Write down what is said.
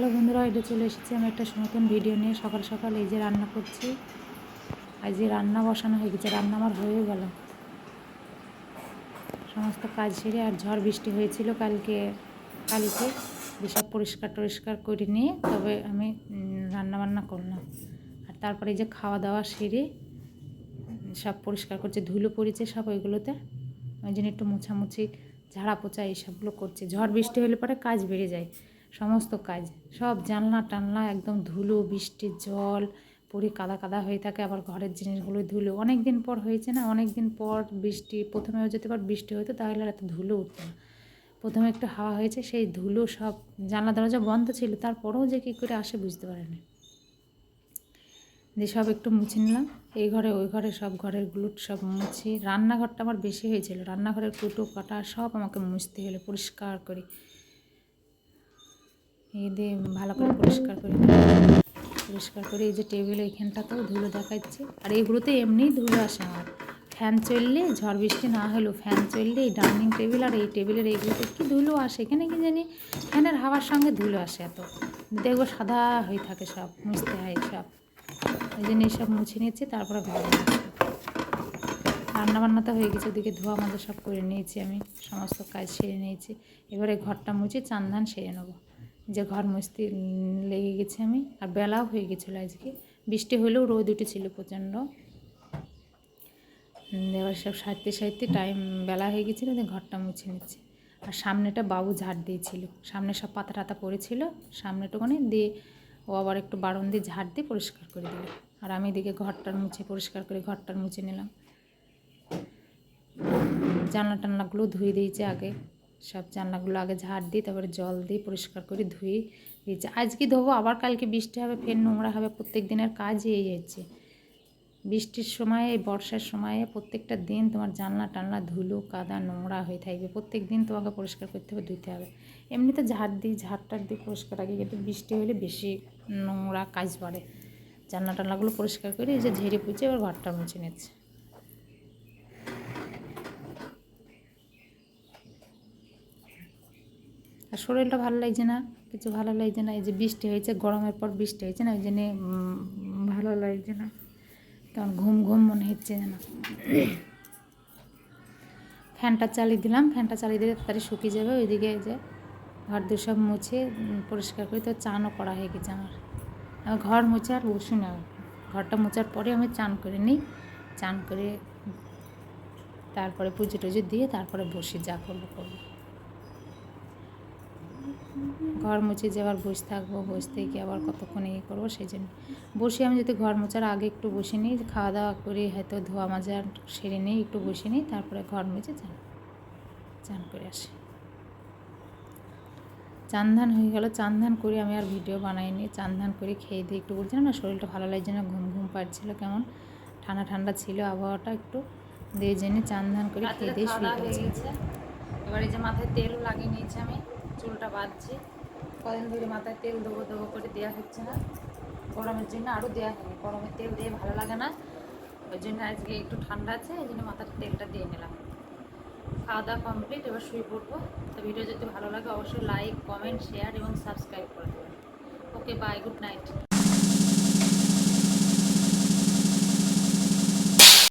Hello বন্ধুরা, এটা চলে এসেছি আমি একটা নতুন ভিডিও নিয়ে। সকাল সকাল এই যে রান্না করছি। আজ যে রান্না বসানো হয়ে গেছে, রান্না আমার হয়ে গেল সমস্ত কাজ সেরে। আর ঝড় বৃষ্টি হয়েছিল কালকে যেসব পরিষ্কার টরিষ্কার করে নিয়ে তবে আমি রান্না বান্না করলাম। আর তারপরে এই যে খাওয়া দাওয়া সেরে সব পরিষ্কার করছে, ধুলো পড়েছে সব ওইগুলোতে, ওই জন্য একটু মোছামুছি ঝাড়া পোছা এইসবগুলো করছে। ঝড় বৃষ্টি হলে পরে কাজ বেড়ে যায়, সমস্ত কাজ সব জানলা টানলা একদম ধুলো, বৃষ্টির জল পরে কাদা কাদা হয়ে থাকে। আবার ঘরের জিনিসগুলো ধুলো, অনেক দিন পর হয়েছে না, অনেক দিন পর বৃষ্টি। প্রথমেও যদি আবার বৃষ্টি হতো তাহলে আর এত ধুলো উঠতো না। প্রথমে একটু হাওয়া হয়েছে, সেই ধুলো সব জানলা দরজা বন্ধ ছিল, তারপরেও যে কী করে আসে বুঝতে পারিনি। দিয়ে সব একটু মুছে নিলাম, এই ঘরে ওই ঘরে সব ঘরের গ্লুট সব মুছি। রান্নাঘরটা আমার বেশি হয়েছিল, রান্নাঘরের কুটো কাটা সব আমাকে মুছতে হলো পরিষ্কার করে। এই দিয়ে ভালো করে পরিষ্কার করে এই যে টেবিল এইখানটাতেও ধুলো দেখাচ্ছে। আর এইগুলোতে এমনিই ধুলো আসে আমার। ফ্যান চললে, ঝড় বৃষ্টি না হলেও ফ্যান চললে এই ডাইনিং টেবিল আর এই টেবিলের এইগুলোতে কী ধুলো আসে, এখানে কি জানি ফ্যানের হাওয়ার সঙ্গে ধুলো আসে এত। দেখবো সাদা হয়ে থাকে, সব মুছতে হয় সব। ওই জন্য এইসব মুছে নিচ্ছি, তারপরে ঘর রান্নাবান্না তো হয়ে গেছে, ওদিকে ধোয়া মাজা সব করে নিয়েছি, আমি সমস্ত কাজ সেরে নিয়েছি। এবারে ঘরটা মুছে চান ধান সেরে নেবো। যে ঘর মুছতে লেগে গেছে আমি। আর বেলাও হয়ে গেছিলো আজকে, বৃষ্টি হলেও রোদ উঠেছিল প্রচণ্ড। এবার সব সারতে টাইম বেলা হয়ে গেছিলো, দিয়ে ঘরটা মুছে নিচ্ছে। আর সামনেটা বাবু ঝাড় দিয়েছিল, সামনে সব পাতা টাতা পড়েছিল সামনেটুকুনি, দিয়ে ও আবার একটু বারণ দিয়ে ঝাড় দিয়ে পরিষ্কার করে দিল। আর আমি এদিকে ঘরটার মুছে পরিষ্কার করে ঘরটার মুছে নিলাম। জানলা টানলাগুলো ধুয়ে দিয়েছে আগে, সব জানলাগুলো আগে ঝাড় দিই, তারপরে জল দিয়ে পরিষ্কার করে ধুয়ে দিয়েছে। আজকে ধোবো, আবার কালকে বৃষ্টি হবে, ফের নোংরা হবে। প্রত্যেক দিনের কাজই এই হচ্ছে, বৃষ্টির সময়ে, বর্ষার সময়ে প্রত্যেকটা দিন তোমার জানলা টানলা ধুলো কাদা নোংরা হয়ে থাকবে। প্রত্যেক দিন তোমাকে পরিষ্কার করতে হবে, ধুতে হবে। এমনিতে ঝাড় টাড় দিয়ে পরিষ্কার রাখি, কিন্তু বৃষ্টি হলে বেশি নোংরা কাজ বাড়ে। জানলা টানলাগুলো পরিষ্কার করে এই যে ঝেড়ে পুছে এবার ঘরটা মুছে নিচ্ছে। আর শরীরটা ভালো লাগছে না, কিছু ভালো লাগছে না। এই যে বৃষ্টি হয়েছে, গরমের পর বৃষ্টি হয়েছে না, ওই জন্যে ভালো লাগছে না, কারণ ঘুম ঘুম মনে হচ্ছে যেন। ফ্যানটা চালিয়ে দিলাম, ফ্যানটা চালিয়ে দিলে তাড়াতাড়ি শুকিয়ে যাবে। ওইদিকে যে ঘর দু সব মুছে পরিষ্কার করে তো চানও করা হয়ে গেছে আমার। আমি ঘর মুছে আর বসি না, ঘরটা মোছার পরে আমি চান করে নিই। চান করে তারপরে পুজো টুজো দিয়ে তারপরে বসি, যা করবো করবো। ঘর মুছে যে আবার বসে থাকবো, বসে থেকে আবার কতক্ষণ ইয়ে করবো, সেই জন্য বসে। আমি যদি ঘর মোছার আগে একটু বসে নিই, খাওয়া দাওয়া করে হয়তো ধোয়া মাজা সেরে নিই, একটু বসে নিই, তারপরে ঘর মুছে চান করে আসি। চান ধান হয়ে গেল, চান ধান করে আমি আর ভিডিও বানাইনি। চান ধান করে খেয়ে দিয়ে একটু বলছিলাম না শরীরটা ভালো লাগছে না, ঘুম ঘুম পাচ্ছিলো, কেমন ঠান্ডা ঠান্ডা ছিল আবহাওয়াটা একটু, দিয়ে জেনে চান ধান করে খেয়ে দিয়ে শুয়ে পড়েছি। এবার এই যে মাথায় তেল লাগিয়ে নিয়েছি, আমি চুলটা বাঁধছি। কদিন ধরে মাথায় তেল দেবো দেবো করে দেওয়া হচ্ছে না, গরমের জন্য আরও দেওয়া হয়নি। গরমের তেল দিয়ে ভালো লাগে না, ওই জন্য আজকে একটু ঠান্ডা আছে, এই জন্য মাথার তেলটা দিয়ে নিলাম। খাওয়া দাওয়া কমপ্লিট, এবার শুয়ে পড়বো। তো ভিডিও যদি ভালো লাগে অবশ্যই লাইক, কমেন্ট, শেয়ার এবং সাবস্ক্রাইব করে দেবেন। ওকে, বাই, গুড নাইট।